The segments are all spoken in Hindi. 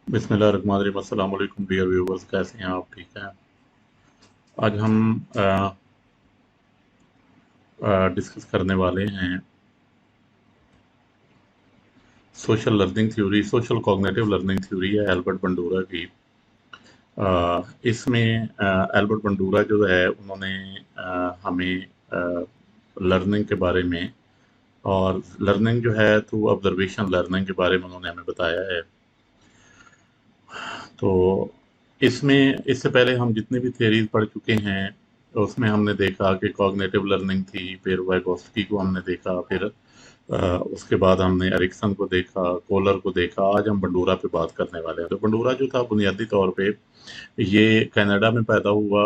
बिस्मिल्लाहिर्रहमानिर्रहीम। अस्सलाम वालेकुम डियर व्यूवर्स, कैसे हैं आप? ठीक हैं। आज हम डिस्कस करने वाले हैं social learning theory. Social cognitive learning theory है एल्बर्ट बंडूरा की। इसमें एल्बर्ट बंडूरा जो है उन्होंने हमें लर्निंग के बारे में और लर्निंग जो है थ्रू ऑब्जर्वेशन लर्निंग के बारे में उन्होंने हमें बताया है। तो इसमें इससे पहले हम जितनी भी थ्योरीज पढ़ चुके हैं तो उसमें हमने देखा कि कॉग्निटिव लर्निंग थी, फिर वाइगोस्की को हमने देखा, फिर उसके बाद हमने एरिक्सन को देखा, कोलर को देखा। आज हम बंडूरा पे बात करने वाले हैं। तो बंडूरा जो था बुनियादी तौर पे ये कनाडा में पैदा हुआ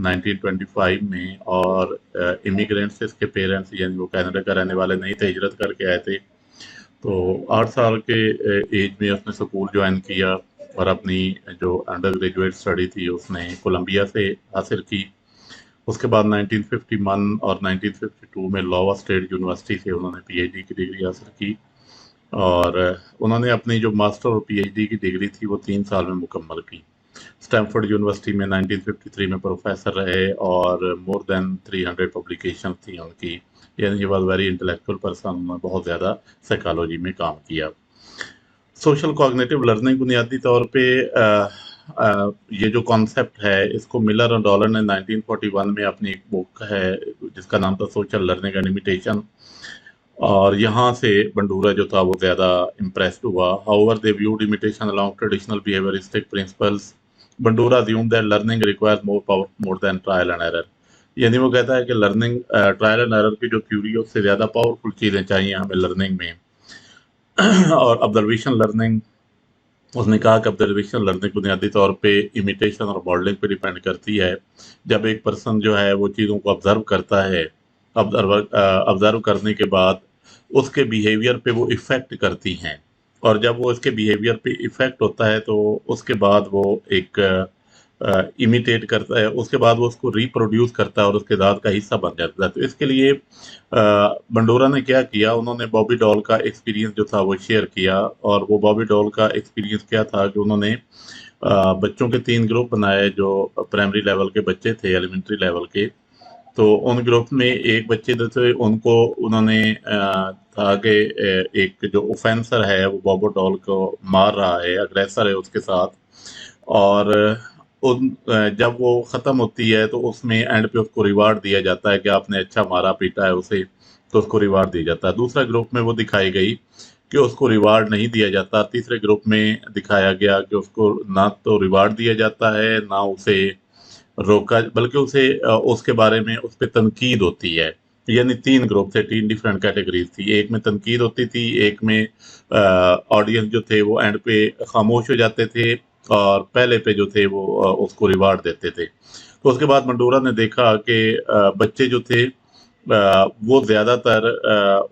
1925 में, और इमिग्रेंट्स इसके पेरेंट्स यानी वो कनाडा का रहने वाले नहीं थे, हिजरत करके आए थे। तो 8 साल के एज में उसने स्कूल ज्वाइन किया और अपनी जो अंडर ग्रेजुएट स्टडी थी उसने कोलंबिया से हासिल की। उसके बाद 1951 और 1952 में लॉवा स्टेट यूनिवर्सिटी से उन्होंने पीएचडी की डिग्री हासिल की। और उन्होंने अपनी जो मास्टर और पीएचडी की डिग्री थी वो 3 साल में मुकम्मल की। स्टैनफोर्ड यूनिवर्सिटी में 1953 में प्रोफेसर रहे और मोर देन 300 पब्लिकेशन थी उनकी। यानी he was very intellectual person. उन्होंने बहुत ज़्यादा साइकोलॉजी में काम किया। सोशल कॉग्निटिव लर्निंग बुनियादी तौर पे ये जो कॉन्सेप्ट है इसको मिलर और डॉलर ने 1941 में अपनी एक बुक है जिसका नाम था सोशल लर्निंग एंड इमिटेशन, और यहाँ से बंडूरा जो था वो ज़्यादा इम्प्रेस्ड हुआ। However they viewed imitation along traditional behaviouristic principles, Bandura assumed that learning requires more than trial and error। यानी वो कहता है कि लर्निंग ट्रायल एंड एरर की जो थ्योरी है उससे ज़्यादा पावरफुल चीज़ें चाहिए हमें लर्निंग में। और ऑब्जर्वेशन लर्निंग, उसने कहा कि ऑब्जर्वेशन लर्निंग बुनियादी तौर पे इमिटेशन और मॉडलिंग पे डिपेंड करती है। जब एक पर्सन जो है वो चीज़ों को ऑब्जर्व करता है, ऑब्जर्व करने के बाद उसके बिहेवियर पे वो इफ़ेक्ट करती हैं, और जब वो उसके बिहेवियर पे इफ़ेक्ट होता है तो उसके बाद वो एक इमिटेट करता है, उसके बाद वो उसको रिप्रोड्यूस करता है और उसके दांत का हिस्सा बन जाता है। तो इसके लिए बंडोरा ने क्या किया, उन्होंने बॉबी डॉल का एक्सपीरियंस जो था वो शेयर किया। और वो बॉबी डॉल का एक्सपीरियंस क्या था कि उन्होंने बच्चों के 3 ग्रुप बनाए जो प्राइमरी लेवल के बच्चे थे, एलिमेंट्री लेवल के। तो उन ग्रुप में एक बच्चे जो थे उनको उन्होंने था कि एक जो ऑफेंसर है वो बॉबी डॉल को मार रहा है, अग्रेसर है उसके साथ। और जब वो ख़त्म होती है तो उसमें एंड पे उसको रिवार्ड दिया जाता है कि आपने अच्छा मारा पीटा है उसे, तो उसको रिवार्ड दिया जाता है। दूसरा ग्रुप में वो दिखाई गई कि उसको रिवार्ड नहीं दिया जाता। तीसरे ग्रुप में दिखाया गया कि उसको ना तो रिवार्ड दिया जाता है ना उसे रोका, बल्कि उसे उसके बारे में उस पर तनकीद होती है। यानी 3 ग्रुप थे, 3 डिफरेंट कैटेगरीज थी। एक में तनकीद होती थी, एक में ऑडियंस जो थे वो एंड पे खामोश हो जाते थे, और पहले पे जो थे वो उसको रिवार्ड देते थे। तो उसके बाद मंडोरा ने देखा कि बच्चे जो थे वो ज़्यादातर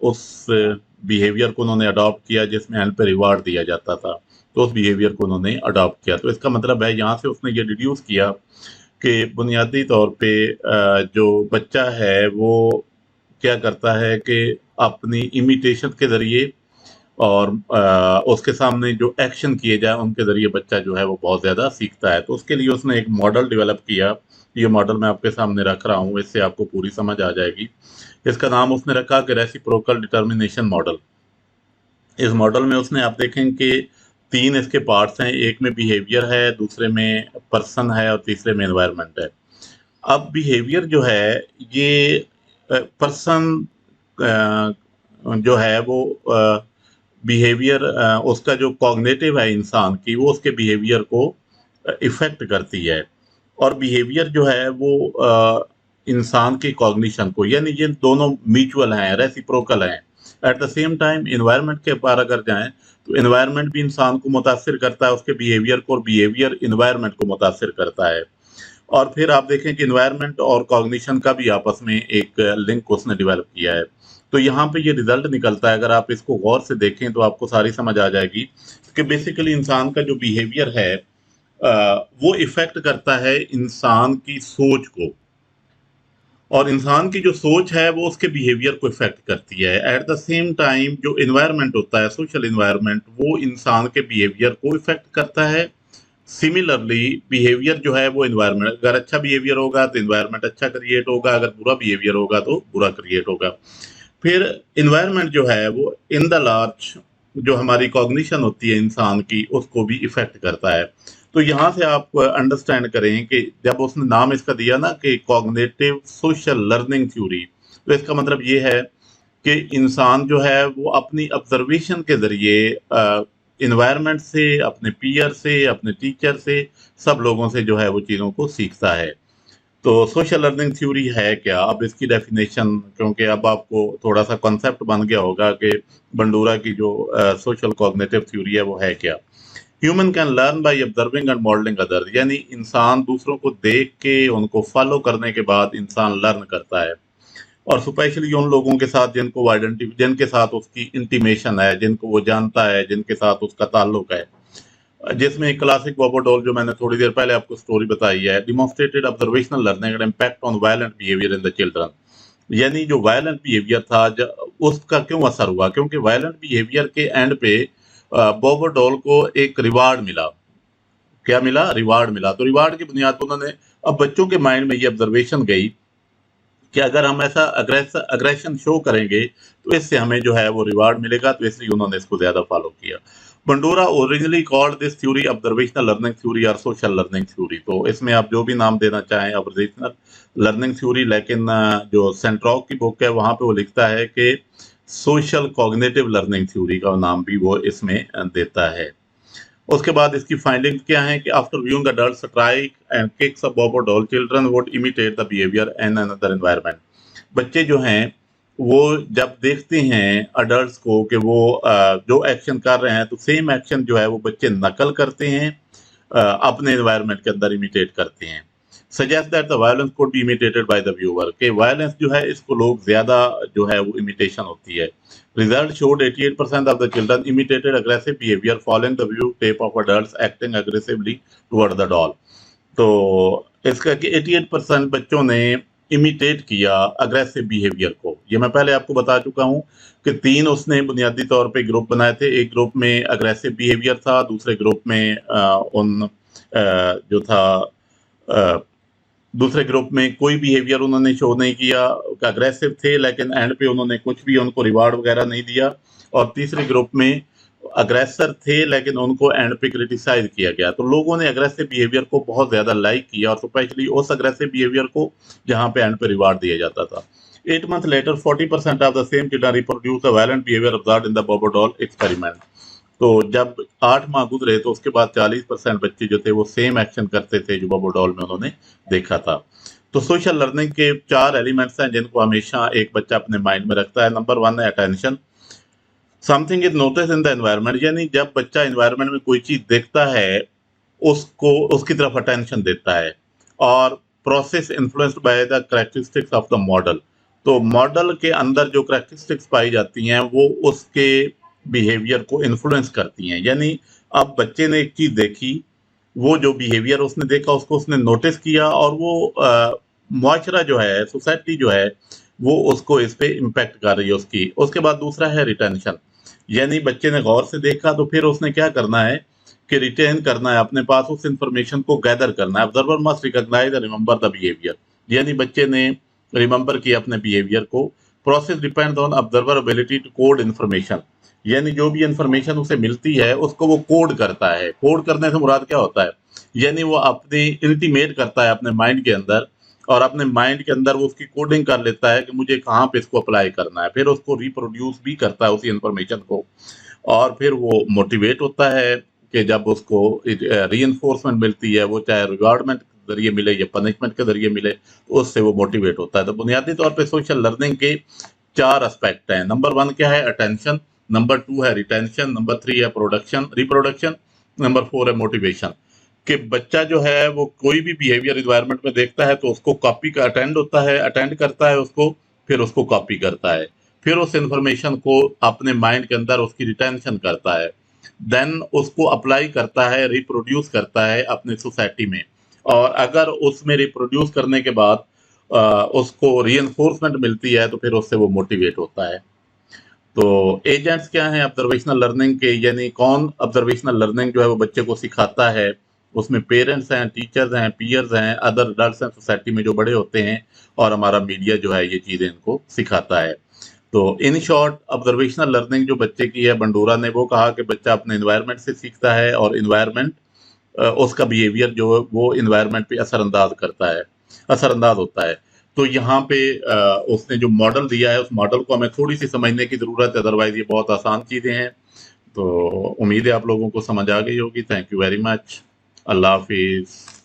उस बिहेवियर को उन्होंने अडॉप्ट किया जिसमें एंड पे रिवार्ड दिया जाता था। तो उस बिहेवियर को उन्होंने अडॉप्ट किया। तो इसका मतलब है यहाँ से उसने ये डिड्यूस किया कि बुनियादी तौर पे जो बच्चा है वो क्या करता है कि अपनी इमिटेशन के ज़रिए और उसके सामने जो एक्शन किए जाए उनके ज़रिए बच्चा जो है वो बहुत ज़्यादा सीखता है। तो उसके लिए उसने एक मॉडल डेवलप किया। ये मॉडल मैं आपके सामने रख रहा हूँ, इससे आपको पूरी समझ आ जाएगी। इसका नाम उसने रखा कि रेसिप्रोकल डिटर्मिनेशन मॉडल। इस मॉडल में उसने, आप देखें कि 3 इसके पार्ट्स हैं। एक में बिहेवियर है, दूसरे में पर्सन है और तीसरे में एनवायरनमेंट है। अब बिहेवियर जो है ये पर्सन जो है वो बिहेवियर उसका जो कॉग्निटिव है इंसान की वो उसके बिहेवियर को इफेक्ट करती है। और बिहेवियर जो है वो इंसान की कॉग्निशन को, यानी ये दोनों म्यूचुअल हैं, रेसिप्रोकल हैं। At the same time environment के पार अगर जाएं तो इन्वायरमेंट भी इंसान को मुतासिर करता है उसके बिहेवियर को, और बिहेवियर इन्वायरमेंट को मुतासिर करता है। और फिर आप देखें कि इन्वायरमेंट और कॉग्निशन का भी आपस में एक लिंक उसने डेवलप किया है। तो यहाँ पे ये रिजल्ट निकलता है, अगर आप इसको गौर से देखें तो आपको सारी समझ आ जाएगी कि बेसिकली इंसान का जो बिहेवियर है वो इफेक्ट करता है इंसान की सोच को। और इंसान की जो सोच है वो उसके बिहेवियर को इफेक्ट करती है। एट द सेम टाइम जो इन्वायरमेंट होता है, सोशल इन्वायरमेंट, वो इंसान के बिहेवियर को इफेक्ट करता है। सिमिलरली बिहेवियर जो है वो इन्वायरमेंट, अगर अच्छा बिहेवियर होगा तो इन्वायरमेंट अच्छा क्रिएट होगा, अगर बुरा बिहेवियर होगा तो बुरा क्रिएट होगा। फिर इन्वायरमेंट जो है वो इन द लार्ज जो हमारी कॉग्निशन होती है इंसान की, उसको भी इफेक्ट करता है। तो यहाँ से आप अंडरस्टैंड करें कि जब उसने नाम इसका दिया ना कि कॉग्निटिव सोशल लर्निंग थ्योरी, तो इसका मतलब ये है कि इंसान जो है वो अपनी ऑब्जर्वेशन के जरिए इन्वायरमेंट से, अपने पीयर से, अपने टीचर से, सब लोगों से जो है वो चीज़ों को सीखता है। तो सोशल लर्निंग थ्योरी है क्या? अब इसकी डेफिनेशन, क्योंकि अब आपको थोड़ा सा कॉन्सेप्ट बन गया होगा कि बंडूरा की जो सोशल कॉग्निटिव थ्योरी है वो है क्या। Human can learn by observing and modelling other, यानी इंसान दूसरों को देख के उनको फॉलो करने के बाद इंसान लर्न करता है। और स्पेशली उन लोगों के साथ जिनको आइडेंटिटी, जिनके साथ उसकी इंटीमेशन है, जिनको वो जानता है, जिनके साथ उसका ताल्लुक है। जिसमें एक क्लासिक बोबोडोल जो मैंने थोड़ी देर पहले आपको स्टोरी बताई है, demonstrated observational learning and impact on violent behaviour in the children. यानी जो वायलेंट बिहेवियर था, उसका क्यों असर हुआ? क्योंकि वायलेंट बिहेवियर के एंड पे बोबोडोल को एक रिवार्ड मिला। क्या मिला? रिवार्ड मिला। तो रिवार्ड की बुनियाद पर उन्होंने, अब बच्चों के माइंड में ये ऑब्जर्वेशन गई कि अगर हम ऐसा अग्रेशन शो करेंगे तो इससे हमें जो है वो रिवार्ड मिलेगा, तो इसलिए उन्होंने इसको ज्यादा फॉलो किया। Bandura originally called this theory observational learning theory और सोशल लर्निंग थ्योरी। तो इसमें आप जो भी नाम देना चाहें, ऑब्जर्वेशनल लर्निंग थ्योरी, लेकिन जो सेंट्रॉक की बुक है वहां पे वो लिखता है कि सोशल कॉग्निटिव लर्निंग थ्योरी का नाम भी वो इसमें देता है। उसके बाद इसकी फाइंडिंग क्या है कि after viewing adult strike and kicks a bob और doll, children would imitate the behaviour in another environment. बच्चे जो हैं वो जब देखते हैं अडल्ट्स को कि वो जो एक्शन कर रहे हैं, तो सेम एक्शन जो है वो बच्चे नकल करते हैं, अपने एनवायरनमेंट के अंदर इमिटेट करते हैं। Suggest that the violence could be imitated by the viewer, के वायलेंस जो है इसको लोग ज्यादा जो है वो इमिटेशन होती है। Result showed 88% of the children imitated aggressive behavior following the view tape of adults acting aggressively toward the doll. तो इसका कि 88% बच्चों ने इमिटेट किया अग्रेसिव बिहेवियर को। ये मैं पहले आपको बता चुका हूँ कि 3 उसने बुनियादी तौर पे ग्रुप बनाए थे। एक ग्रुप में अग्रेसिव बिहेवियर था, दूसरे ग्रुप में जो था अ, दूसरे ग्रुप में कोई बिहेवियर उन्होंने शो नहीं किया, अग्रेसिव थे, लेकिन एंड पे उन्होंने कुछ भी उनको रिवार्ड वगैरह नहीं दिया। और तीसरे ग्रुप में अग्रेसर थे, लेकिन उनको एंड पे क्रिटिसाइज किया गया। तो लोगों ने अग्रेसिव बिहेवियर को बहुत ज्यादा लाइक किया, और स्पेशली उस अग्रेसिव बिहेवियर को जहां पे एंड पे रिवार्ड दिया जाता था। 8 months later 40% of the same children reproduced the violent behavior observed in the Bobodol experiment. तो जब 8 माह गुजरे तो उसके बाद 40% बच्चे जो थे वो सेम एक्शन करते थे जो बबोडॉल में उन्होंने देखा था। तो सोशल लर्निंग के 4 एलिमेंट्स हैं जिनको हमेशा एक बच्चा अपने माइंड में रखता है। नंबर 1 है attention. Something is notice in the environment, यानी जब बच्चा एनवायरनमेंट में कोई चीज देखता है उसको उसकी तरफ अटेंशन देता है। और process influenced by the characteristics of the model, तो मॉडल के अंदर जो करेक्टरिस्टिक्स पाई जाती हैं वो उसके बिहेवियर को इन्फ्लुएंस करती हैं। यानी अब बच्चे ने एक चीज देखी, वो जो बिहेवियर उसने देखा उसको उसने नोटिस किया, और वो मुआशरा जो है, सोसाइटी जो है, वो उसको इस पे इम्पेक्ट कर रही है उसकी। उसके बाद दूसरा है रिटेंशन, यानी बच्चे ने गौर से देखा तो फिर उसने क्या करना है कि रिटेन करना है, अपने पास उस इंफॉर्मेशन को गैदर करना है। Observer must recognise and remember the behaviour, यानी बच्चे ने रिमेंबर किया अपने बिहेवियर को। Process depends on observer ability to code information, यानी जो भी इंफॉर्मेशन उसे मिलती है उसको वो कोड करता है। कोड करने से मुराद क्या होता है? यानी वो अपने इंटीमेट करता है अपने माइंड के अंदर, और अपने माइंड के अंदर वो उसकी कोडिंग कर लेता है कि मुझे कहाँ पे इसको अप्लाई करना है। फिर उसको रिप्रोड्यूस भी करता है उसी इंफॉर्मेशन को, और फिर वो मोटिवेट होता है कि जब उसको रीइंफोर्समेंट मिलती है, वो चाहे रिवार्डमेंट के जरिए मिले या पनिशमेंट के जरिए मिले, तो उससे वो मोटिवेट होता है। तो बुनियादी तौर पे सोशल लर्निंग के 4 एस्पेक्ट हैं। नंबर 1 क्या है? अटेंशन। नंबर 2 है रिटेंशन। नंबर 3 है प्रोडक्शन, रिप्रोडक्शन। नंबर 4 है मोटिवेशन। कि बच्चा जो है वो कोई भी बिहेवियर इन्वायरमेंट में देखता है तो उसको कॉपी का अटेंड होता है, अटेंड करता है उसको, फिर उसको कॉपी करता है, फिर उस इंफॉर्मेशन को अपने माइंड के अंदर उसकी रिटेंशन करता है, देन उसको अप्लाई करता है, रिप्रोड्यूस करता है अपनी सोसाइटी में। और अगर उसमें रिप्रोड्यूस करने के बाद उसको रीइंफोर्समेंट मिलती है तो फिर उससे वो मोटिवेट होता है। तो एजेंट्स क्या हैं ऑब्जर्वेशनल लर्निंग के, यानी कौन ऑब्जर्वेशनल लर्निंग जो है वो बच्चे को सिखाता है? उसमें पेरेंट्स हैं, टीचर्स हैं, पीयर्स हैं, अदर अडल्ट्स हैं सोसाइटी में जो बड़े होते हैं, और हमारा मीडिया जो है ये चीज़ें इनको सिखाता है। तो इन शॉर्ट ऑब्जर्वेशनल लर्निंग जो बच्चे की है, बंडूरा ने वो कहा कि बच्चा अपने इन्वायरमेंट से सीखता है और इन्वायरमेंट उसका बिहेवियर जो है वो इन्वायरमेंट पे असरअंदाज होता है। तो यहाँ पे उसने जो मॉडल दिया है उस मॉडल को हमें थोड़ी सी समझने की ज़रूरत है, अदरवाइज ये बहुत आसान चीज़ें हैं। तो उम्मीद है आप लोगों को समझ आ गई होगी। Thank you very much. अल्लाह हाफिज़।